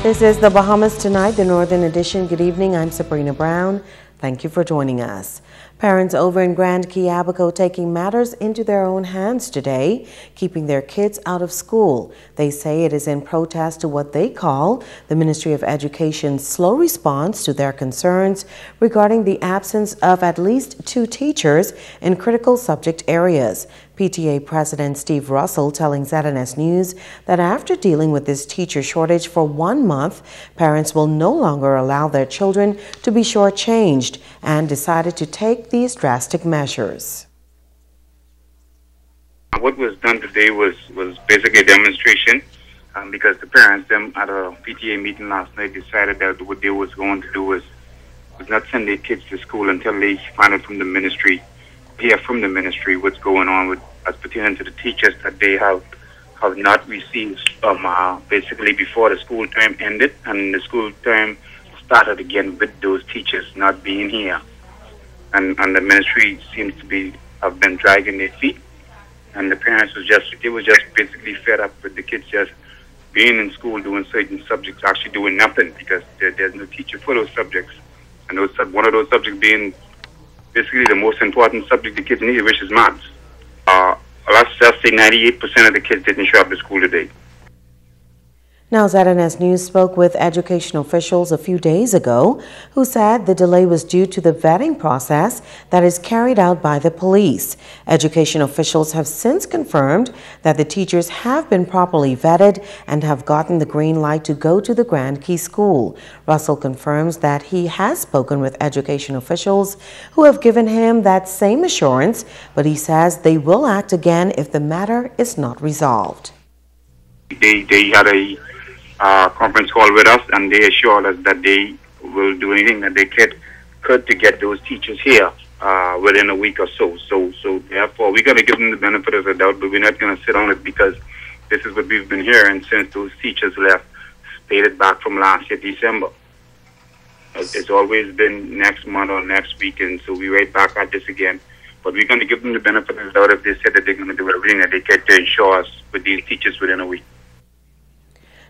This is the Bahamas Tonight, the Northern Edition. Good evening. I'm Sabrina Brown. Thank you for joining us. Parents over in Grand Key, Abaco taking matters into their own hands today, keeping their kids out of school. They say it is in protest to what they call the Ministry of Education's slow response to their concerns regarding the absence of at least 2 teachers in critical subject areas. PTA President Steve Russell telling ZNS News that after dealing with this teacher shortage for 1 month, parents will no longer allow their children to be shortchanged and decided to take these drastic measures. What was done today was basically a demonstration because the parents at a PTA meeting last night decided that what they was going to do was not send their kids to school until they find out from the ministry, hear from the ministry what's going on with as pertaining to the teachers that they have not received basically before the school term ended and the school term started again with those teachers not being here. And the ministry seems to have been dragging their feet, and the parents was just basically fed up with the kids just being in school doing certain subjects, actually doing nothing because there's no teacher for those subjects, and one of those subjects being basically the most important subject the kids need, which is maths. Let's just say 98% of the kids didn't show up to school today. Now, ZNS News spoke with education officials a few days ago who said the delay was due to the vetting process that is carried out by the police. Education officials have since confirmed that the teachers have been properly vetted and have gotten the green light to go to the Grand Key School. Russell confirms that he has spoken with education officials who have given him that same assurance, but he says they will act again if the matter is not resolved. They had a conference call with us, and they assured us that they will do anything that they could to get those teachers here within a week or so. So therefore, we're going to give them the benefit of the doubt, but we're not going to sit on it because this is what we've been hearing since those teachers left, stated back from last year, December. It's always been next month or next week, and so we're right back at this again. But we're going to give them the benefit of the doubt if they said that they're going to do everything that they can to ensure us with these teachers within a week.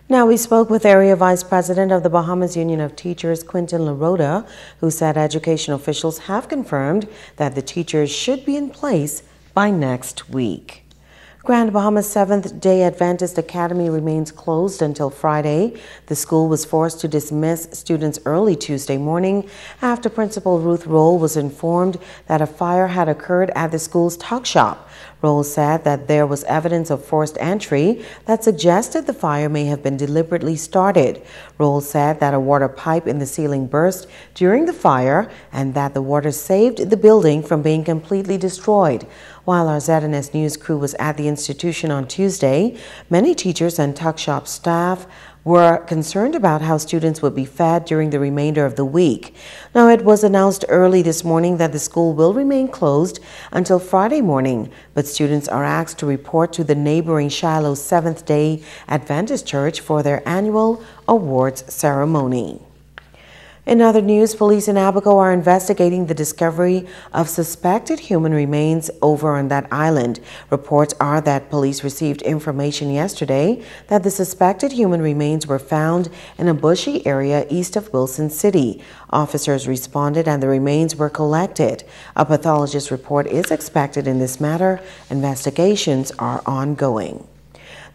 Now, we spoke with Area Vice President of the Bahamas Union of Teachers, Quintin LaRoda, who said education officials have confirmed that the teachers should be in place by next week. Grand Bahamas Seventh-day Adventist Academy remains closed until Friday. The school was forced to dismiss students early Tuesday morning after Principal Ruth Roll was informed that a fire had occurred at the school's tuck shop. Roll said that there was evidence of forced entry that suggested the fire may have been deliberately started. Roll said that a water pipe in the ceiling burst during the fire and that the water saved the building from being completely destroyed. While our ZNS News crew was at the institution on Tuesday, many teachers and tuck shop staff were concerned about how students would be fed during the remainder of the week. Now, it was announced early this morning that the school will remain closed until Friday morning, but students are asked to report to the neighboring Shiloh Seventh-day Adventist Church for their annual awards ceremony. In other news, police in Abaco are investigating the discovery of suspected human remains over on that island. Reports are that police received information yesterday that the suspected human remains were found in a bushy area east of Wilson City. Officers responded and the remains were collected. A pathologist report is expected in this matter. Investigations are ongoing.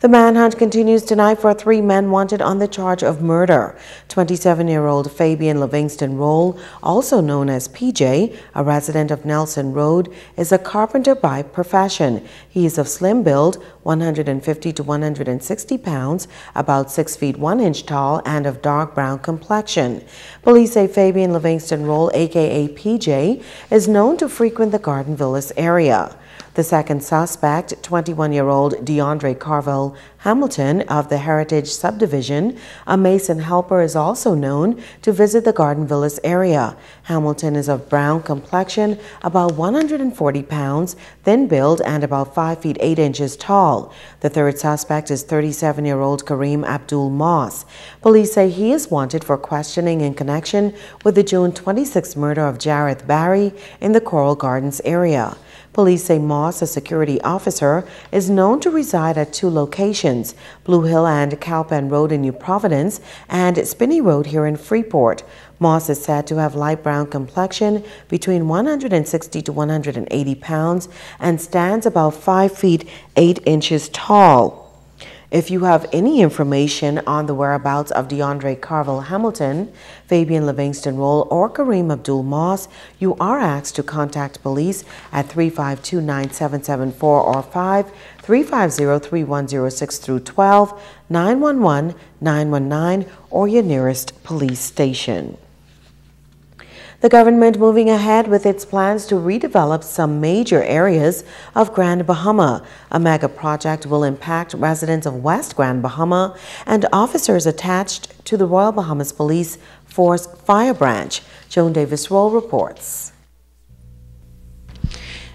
The manhunt continues tonight for 3 men wanted on the charge of murder. 27-year-old Fabian Livingston Roll, also known as PJ, a resident of Nelson Road, is a carpenter by profession. He is of slim build, 150 to 160 pounds, about 6 feet 1 inch tall, and of dark brown complexion. Police say Fabian Livingston Roll, aka PJ, is known to frequent the Garden Villas area. The second suspect, 21-year-old DeAndre Carville Hamilton of the Heritage Subdivision, a mason helper, is also known to visit the Garden Villas area. Hamilton is of brown complexion, about 140 pounds, thin build, and about 5 feet 8 inches tall. The third suspect is 37-year-old Kareem Abdul Moss. Police say he is wanted for questioning in connection with the June 26 murder of Jareth Barry in the Coral Gardens area. Police say Moss Ross, a security officer, is known to reside at 2 locations, Blue Hill and Cowpen Road in New Providence and Spinney Road here in Freeport. Moss is said to have light brown complexion, between 160 to 180 pounds, and stands about 5 feet 8 inches tall. If you have any information on the whereabouts of DeAndre Carville Hamilton, Fabian Livingston Roll, or Kareem Abdul Moss, you are asked to contact police at 352-9774 or 350-3106 through 12, 911, 919, or your nearest police station. The government moving ahead with its plans to redevelop some major areas of Grand Bahama. A mega project will impact residents of West Grand Bahama and officers attached to the Royal Bahamas Police Force Fire Branch. Joan Davis-Roll reports.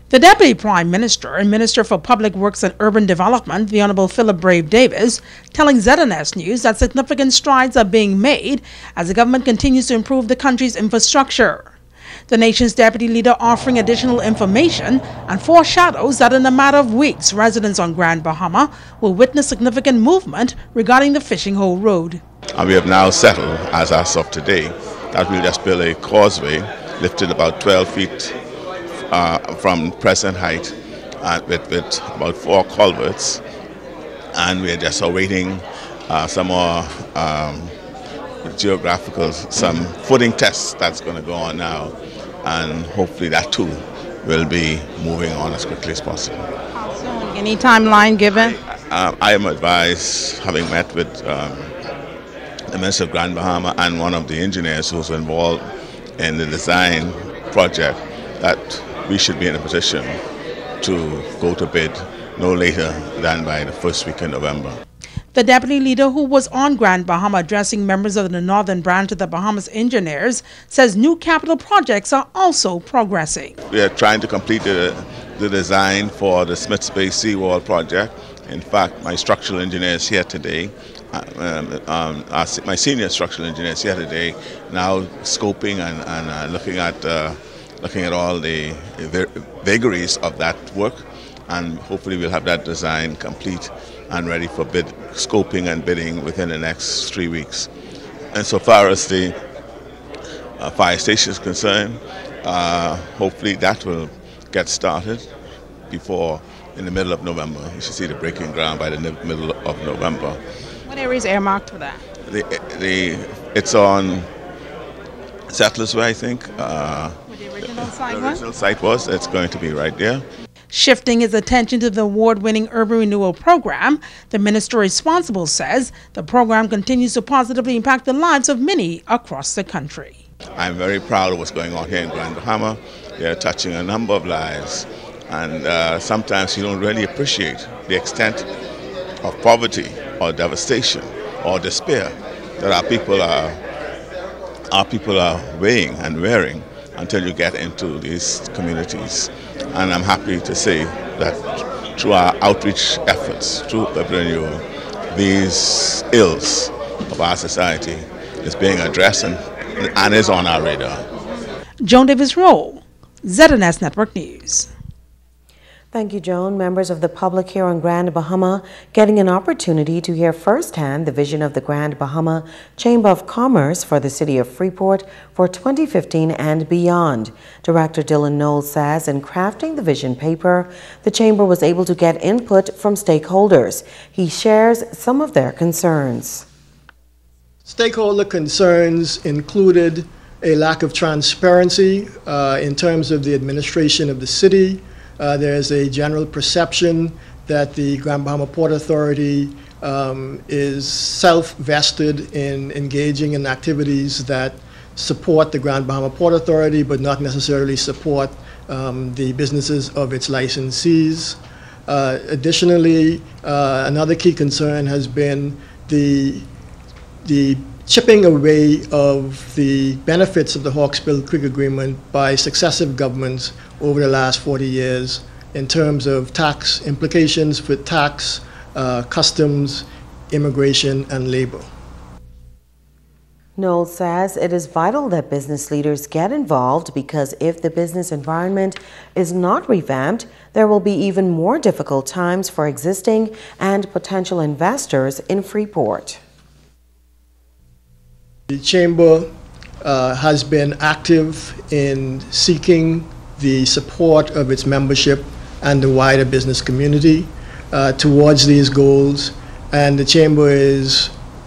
The Deputy Prime Minister and Minister for Public Works and Urban Development, the Honourable Philip Brave Davis, telling ZNS News that significant strides are being made as the government continues to improve the country's infrastructure. The nation's deputy leader offering additional information and foreshadows that in a matter of weeks, residents on Grand Bahama will witness significant movement regarding the Fishing Hole Road. And we have now settled, as of today, that we'll just build a causeway lifted about 12 feet from present height with about 4 culverts, and we're just awaiting some more some footing tests that's going to go on now, and hopefully that too will be moving on as quickly as possible. How soon? Any timeline given? I am advised, having met with the Minister of Grand Bahama and one of the engineers who's involved in the design project, that we should be in a position to go to bid no later than by the first week in November. The deputy leader, who was on Grand Bahama addressing members of the northern branch of the Bahamas Engineers, says new capital projects are also progressing. We are trying to complete the design for the Smiths Bay seawall project. In fact, my structural engineer is here today. My senior structural engineer is here today, now scoping and looking at all the vagaries of that work, and hopefully we'll have that design complete and ready for bid, scoping and bidding within the next 3 weeks. And so far as the fire station is concerned, hopefully that will get started in the middle of November. You should see the breaking ground by the middle of November. What area is earmarked for that? It's on Settlers Way, I think. Where the original site was? The original site was. It's going to be right there. Shifting his attention to the award-winning Urban Renewal Program, the minister responsible says the program continues to positively impact the lives of many across the country. I'm very proud of what's going on here in Grand Bahama. They're touching a number of lives, and sometimes you don't really appreciate the extent of poverty or devastation or despair that our people are weighing and wearing until you get into these communities. And I'm happy to say that through our outreach efforts, through Urban Renewal, these ills of our society is being addressed and is on our radar. Joan Davis-Roll, ZNS Network News. Thank you, Joan. Members of the public here on Grand Bahama getting an opportunity to hear firsthand the vision of the Grand Bahama Chamber of Commerce for the city of Freeport for 2015 and beyond. Director Dylan Knowles says in crafting the vision paper, the Chamber was able to get input from stakeholders. He shares some of their concerns. Stakeholder concerns included a lack of transparency in terms of the administration of the city. There's a general perception that the Grand Bahama Port Authority is self-vested in engaging in activities that support the Grand Bahama Port Authority but not necessarily support the businesses of its licensees. Additionally, another key concern has been the chipping away of the benefits of the Hawksbill Creek Agreement by successive governments over the last 40 years in terms of tax implications for tax, customs, immigration, and labor. Noel says it is vital that business leaders get involved because if the business environment is not revamped, there will be even more difficult times for existing and potential investors in Freeport. The Chamber has been active in seeking the support of its membership and the wider business community towards these goals, and the Chamber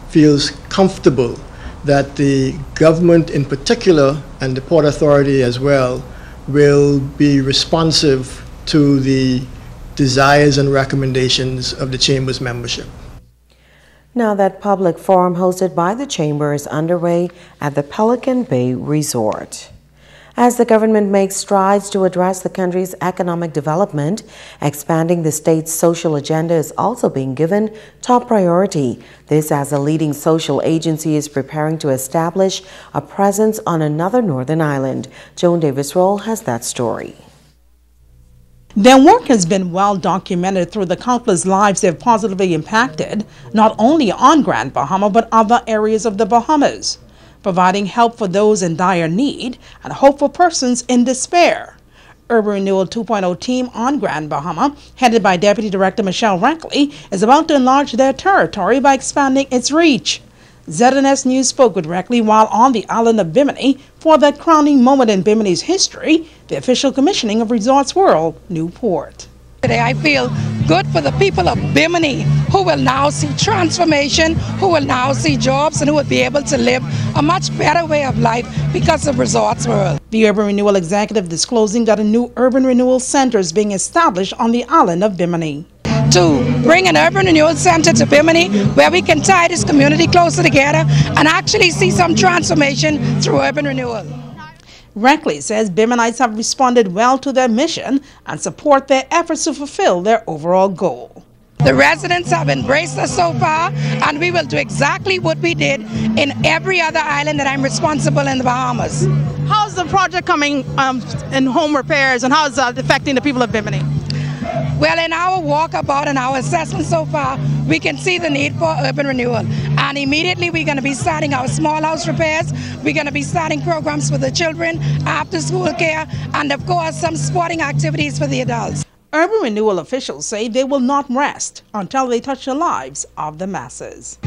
feels comfortable that the government in particular and the Port Authority as well will be responsive to the desires and recommendations of the Chamber's membership. Now that public forum hosted by the Chamber is underway at the Pelican Bay Resort. As the government makes strides to address the country's economic development, expanding the state's social agenda is also being given top priority. This as a leading social agency is preparing to establish a presence on another northern island. Joan Davis-Roll has that story. Their work has been well documented through the countless lives they've positively impacted, not only on Grand Bahama, but other areas of the Bahamas, providing help for those in dire need and hope for persons in despair. Urban Renewal 2.0 team on Grand Bahama, headed by Deputy Director Michelle Rankley, is about to enlarge their territory by expanding its reach. ZNS News spoke with Rankley while on the island of Bimini for that crowning moment in Bimini's history, the official commissioning of Resorts World Newport. Today I feel good for the people of Bimini who will now see transformation, who will now see jobs, and who will be able to live a much better way of life because of Resorts World. The Urban Renewal Executive disclosing that a new Urban Renewal Center is being established on the island of Bimini. To bring an urban renewal center to Bimini where we can tie this community closer together and actually see some transformation through urban renewal. Rankley says Biminites have responded well to their mission and support their efforts to fulfill their overall goal. The residents have embraced us so far, and we will do exactly what we did in every other island that I'm responsible in the Bahamas. How's the project coming in home repairs, and how is that affecting the people of Bimini? Well, in our walkabout and our assessment so far, we can see the need for urban renewal. And immediately we're going to be starting our small house repairs. We're going to be starting programs for the children, after school care, and of course some sporting activities for the adults. Urban Renewal officials say they will not rest until they touch the lives of the masses.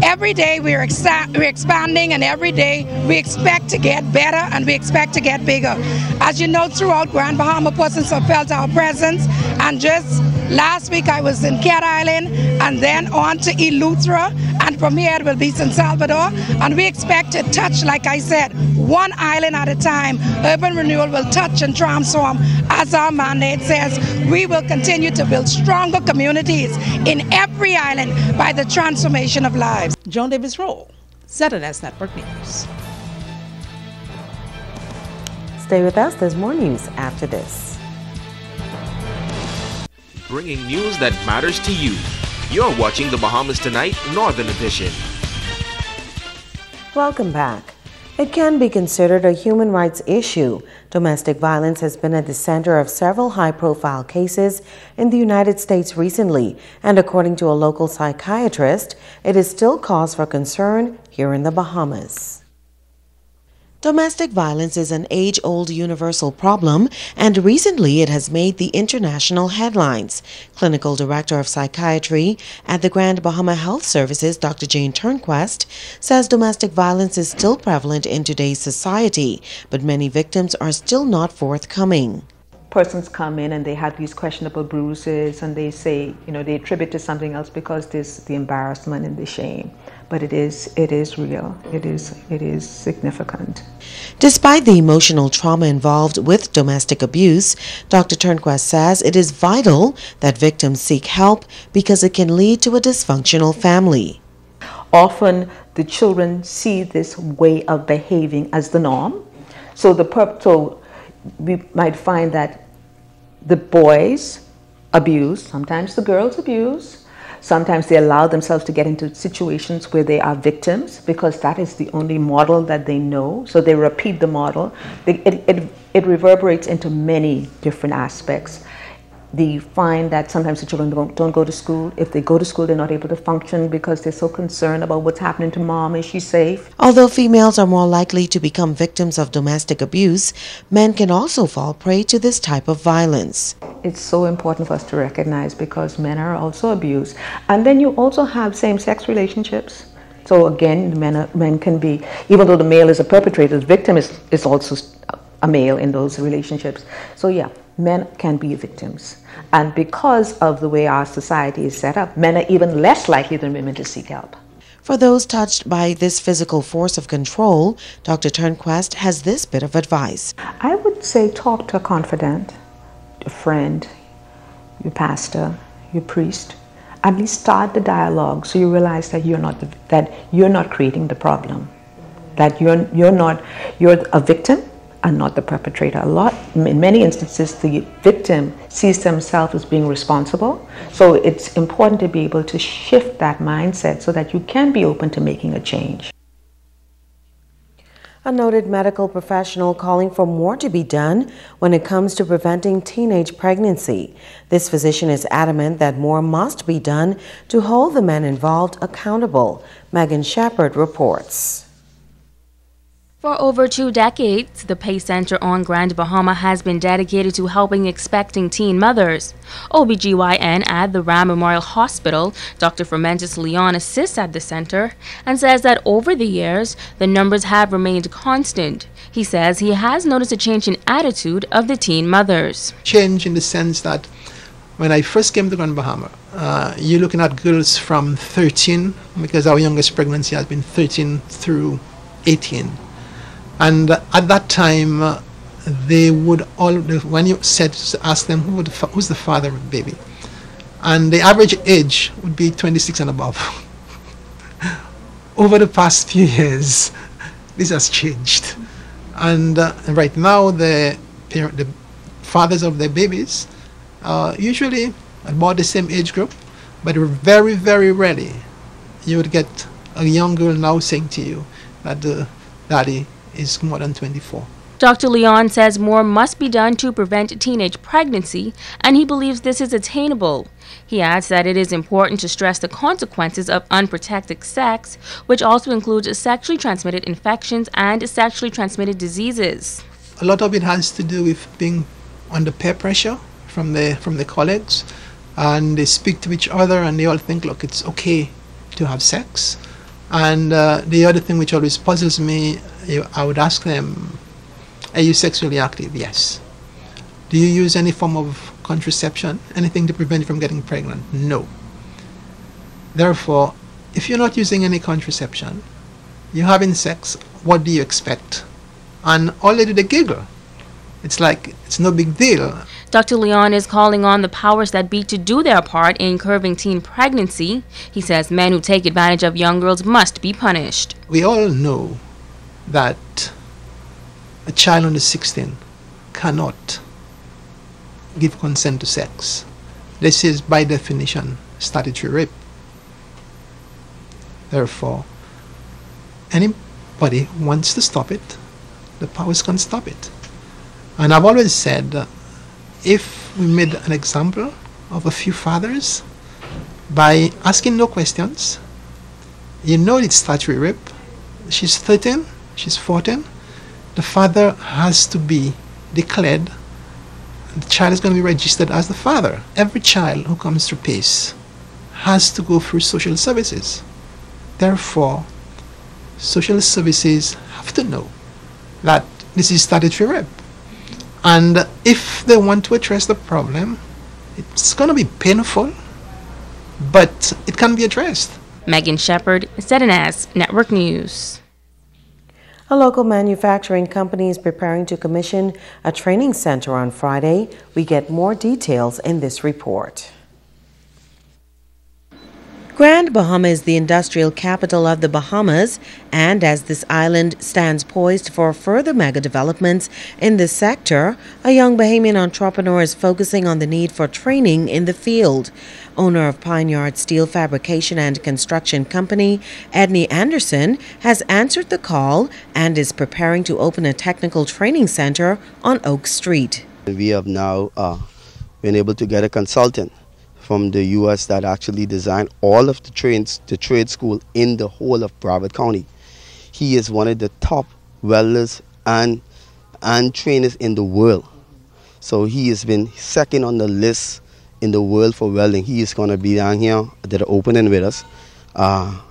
Every day we're expanding, and every day we expect to get better and we expect to get bigger. As you know, throughout Grand Bahama, persons have felt our presence, and just last week I was in Cat Island and then on to Eleuthera, and from here it will be San Salvador, and we expect to touch, like I said, one island at a time. Urban Renewal will touch and transform. As our mandate says, we will continue to build stronger communities in every island by the transformation of lives. Joan Davis-Roll, ZNS Network News. Stay with us, there's more news after this. Bringing news that matters to you. You're watching the Bahamas Tonight Northern Edition. Welcome back. It can be considered a human rights issue. Domestic violence has been at the center of several high-profile cases in the United States recently, and according to a local psychiatrist, it is still cause for concern here in the Bahamas. Domestic violence is an age-old universal problem, and recently it has made the international headlines. Clinical Director of Psychiatry at the Grand Bahama Health Services, Dr. Jane Turnquest, says domestic violence is still prevalent in today's society, but many victims are still not forthcoming. Persons come in and they have these questionable bruises, and they say, they attribute to something else because there's the embarrassment and the shame. But it is real. It is significant. Despite the emotional trauma involved with domestic abuse, Dr. Turnquest says it is vital that victims seek help because it can lead to a dysfunctional family. Often the children see this way of behaving as the norm. So we might find that the boys abuse, sometimes the girls abuse. Sometimes they allow themselves to get into situations where they are victims because that is the only model that they know. So they repeat the model. It reverberates into many different aspects. they find that sometimes the children don't go to school. If they go to school, they're not able to function because they're so concerned about what's happening to mom. Is she safe? Although females are more likely to become victims of domestic abuse, men can also fall prey to this type of violence. It's so important for us to recognize because men are also abused. And then you also have same-sex relationships. So again, men can be, even though the male is a perpetrator, the victim is also a male in those relationships. So yeah, men can be victims. And because of the way our society is set up, men are even less likely than women to seek help. For those touched by this physical force of control, Dr. Turnquest has this bit of advice. I would say talk to a confidant, a friend, your pastor, your priest. At least start the dialogue so you realize that you're not creating the problem, that you're a victim and not the perpetrator. In many instances, the victim sees themselves as being responsible. So it's important to be able to shift that mindset so that you can be open to making a change. A noted medical professional calling for more to be done when it comes to preventing teenage pregnancy. This physician is adamant that more must be done to hold the men involved accountable. Megan Shepard reports. For over 2 decades, the PACE Center on Grand Bahama has been dedicated to helping expecting teen mothers. OBGYN at the Ram Memorial Hospital, Dr. Fermentus Leon, assists at the center and says that over the years, the numbers have remained constant. He says he has noticed a change in attitude of the teen mothers. Change in the sense that when I first came to Grand Bahama, you're looking at girls from 13, because our youngest pregnancy has been 13 through 18. And at that time, they would all, when you ask them who's the father of the baby, and the average age would be 26 and above. Over the past few years, this has changed, and right now the fathers of their babies are usually about the same age group, but very, very rarely you would get a young girl now saying to you that the daddy is more than 24. Dr. Leon says more must be done to prevent teenage pregnancy, and he believes this is attainable. He adds that it is important to stress the consequences of unprotected sex, which also includes sexually transmitted infections and sexually transmitted diseases. A lot of it has to do with being under peer pressure from the colleagues, and they speak to each other and they all think, look, it's okay to have sex. And the other thing which always puzzles me, I would ask them, are you sexually active? Yes. Do you use any form of contraception? Anything to prevent you from getting pregnant? No. Therefore, if you're not using any contraception, you're having sex, what do you expect? And already they giggle. It's like, it's no big deal. Dr. Leon is calling on the powers that be to do their part in curbing teen pregnancy. He says men who take advantage of young girls must be punished. We all know that a child under 16 cannot give consent to sex. This is by definition statutory rape. Therefore, anybody who wants to stop it, the powers can stop it. And I've always said, if we made an example of a few fathers by asking no questions, you know it's statutory rape. She's 13, she's 14. The father has to be declared. The child is going to be registered as the father. Every child who comes through PACE has to go through social services. Therefore, social services have to know that this is statutory rape. And if they want to address the problem, it's going to be painful, but it can be addressed. Megan Shepard, ZNS Network News. A local manufacturing company is preparing to commission a training center on Friday. We get more details in this report. Grand Bahama is the industrial capital of the Bahamas, and as this island stands poised for further mega developments in this sector, a young Bahamian entrepreneur is focusing on the need for training in the field. Owner of Pine Yard Steel Fabrication and Construction Company, Edney Anderson, has answered the call and is preparing to open a technical training center on Oak Street. We have now been able to get a consultant from the U.S. that actually designed all of the trade school in the whole of Broward County. He is one of the top welders and trainers in the world. So he has been second on the list in the world for welding. He is going to be down here at the opening with us,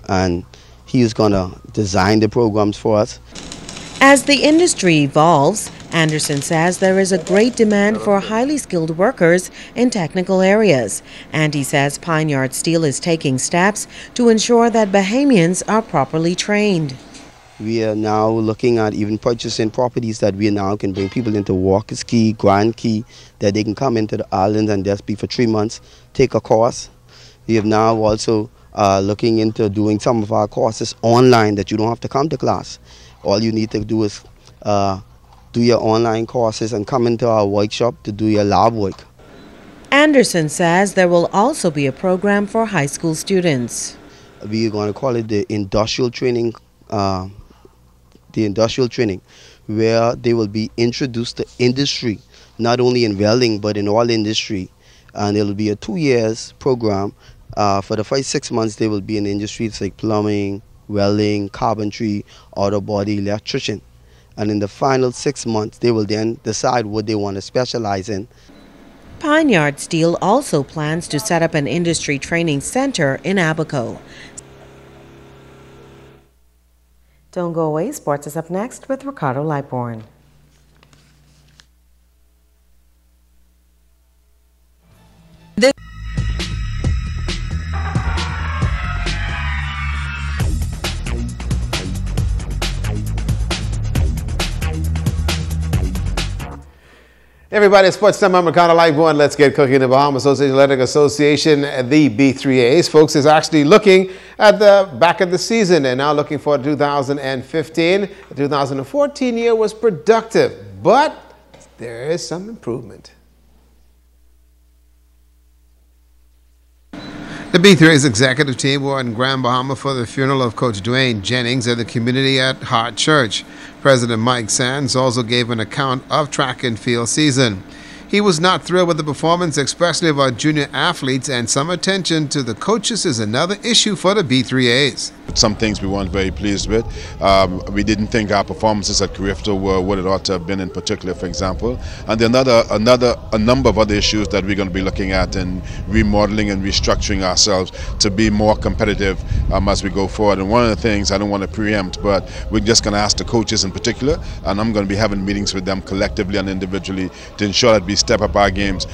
and he is going to design the programs for us. As the industry evolves, Anderson says there is a great demand for highly skilled workers in technical areas, and he says Pine Yard Steel is taking steps to ensure that Bahamians are properly trained. We are now looking at even purchasing properties that we now can bring people into Walker's Key, Grand Key, that they can come into the island and just be for 3 months, take a course. We have now also looking into doing some of our courses online that you don't have to come to class. All you need to do is do your online courses and come into our workshop to do your lab work. Anderson says there will also be a program for high school students. We are going to call it the industrial training, where they will be introduced to industry, not only in welding but in all industry. And it will be a 2 years program. For the first 6 months they will be in industries like plumbing, welding, carpentry, auto body, electrician. And in the final 6 months they will then decide what they want to specialize in. Pine Yard Steel also plans to set up an industry training center in Abaco. Don't go away. Sports is up next with Ricardo Lightborn. Everybody, Sports Time. I'm Ricardo Lightborn. Let's get cooking. The Bahamas Athletic Association, the B3As, folks, is actually looking at the back of the season and now looking for 2015. The 2014 year was productive, but there is some improvement. The B3A's executive team were in Grand Bahama for the funeral of Coach Dwayne Jennings at the community at Heart Church. President Mike Sands also gave an account of track and field season. He was not thrilled with the performance, especially of our junior athletes, and some attention to the coaches is another issue for the B3As. Some things we weren't very pleased with. We didn't think our performances at Carifta were what it ought to have been in particular, for example. And then a number of other issues that we're going to be looking at in remodeling and restructuring ourselves to be more competitive as we go forward. And one of the things, I don't want to preempt, but we're just going to ask the coaches in particular, and I'm going to be having meetings with them collectively and individually to ensure that we step up our games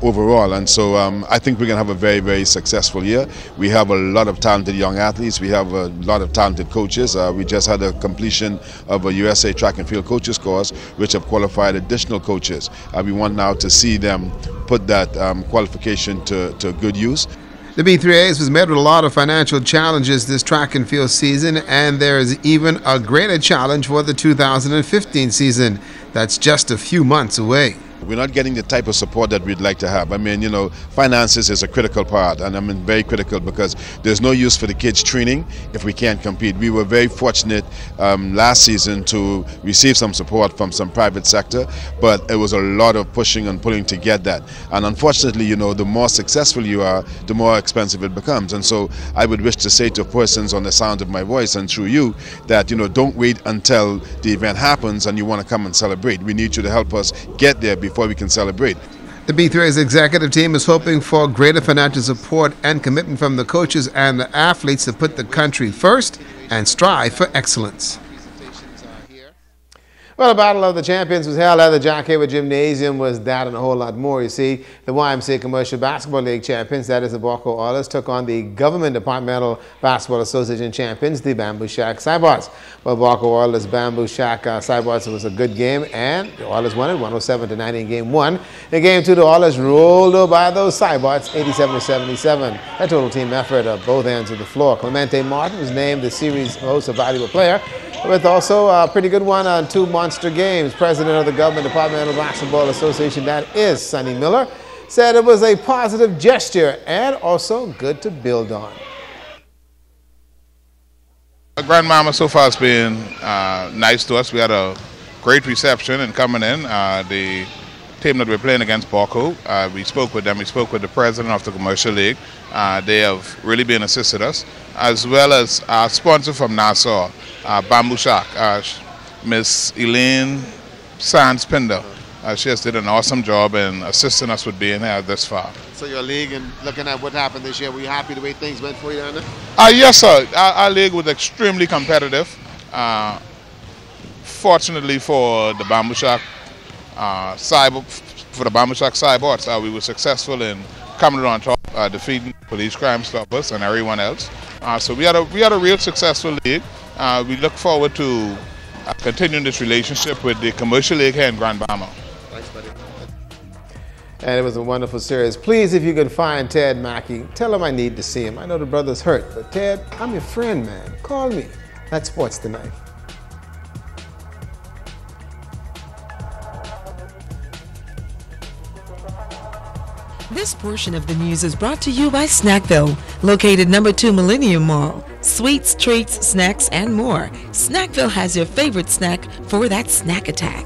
overall. And so I think we're going to have a very, very successful year. We have a lot of talented young athletes. We have a lot of talented coaches. We just had a completion of a USA track and field coaches course, which have qualified additional coaches. We want now to see them put that qualification to good use. The B3As was met with a lot of financial challenges this track and field season, and there is even a greater challenge for the 2015 season. That's just a few months away. We're not getting the type of support that we'd like to have. I mean, you know, finances is a critical part, and I mean very critical, because there's no use for the kids training if we can't compete. We were very fortunate last season to receive some support from some private sector, but it was a lot of pushing and pulling to get that. And unfortunately, you know, the more successful you are, the more expensive it becomes. And so I would wish to say to persons on the sound of my voice and through you that, you know, don't wait until the event happens and you want to come and celebrate. We need you to help us get there before we can celebrate. The B3A's executive team is hoping for greater financial support and commitment from the coaches and the athletes to put the country first and strive for excellence. Well, the Battle of the Champions was held at the John Caver Gymnasium. Was that and a whole lot more. You see, the YMCA Commercial Basketball League champions, that is the Barco Oilers, took on the Government Departmental Basketball Association champions, the Bamboo Shack Cyborgs. Well, Barco Oilers Bamboo Shack Cyborgs was a good game, and the Oilers won it 107-90 in Game 1. In Game 2, the Oilers rolled over by those Cyborgs 87-77. A total team effort at both ends of the floor. Clemente Martin was named the series most valuable player, with also a pretty good one on 2 monster games. President of the Government Departmental Basketball Association, that is Sonny Miller, said it was a positive gesture and also good to build on. Grandmama so far has been nice to us. We had a great reception and coming in. The team that we're playing against, Barco. We spoke with them. We spoke with the president of the Commercial League. They have really been assisted us, as well as our sponsor from Nassau, Bamboo Shack, Miss Elaine Sands Pinder. She has did an awesome job in assisting us with being here this far. So your league, and looking at what happened this year, were you happy the way things went for you down there? Yes, sir. Our league was extremely competitive. Fortunately for the Bamboo Shack Cyborgs, we were successful in coming on top, defeating Police Crime Stoppers and everyone else. So we had a real successful league. We look forward to continuing this relationship with the Commercial League here in Grand Bahama. Thanks, buddy. And it was a wonderful series. Please, if you can find Ted Mackey, tell him I need to see him. I know the brother's hurt, but Ted, I'm your friend, man. Call me. That's Sports Tonight. This portion of the news is brought to you by Snackville, located number 2 Millennium Mall. Sweets, treats, snacks, and more. Snackville has your favorite snack for that snack attack.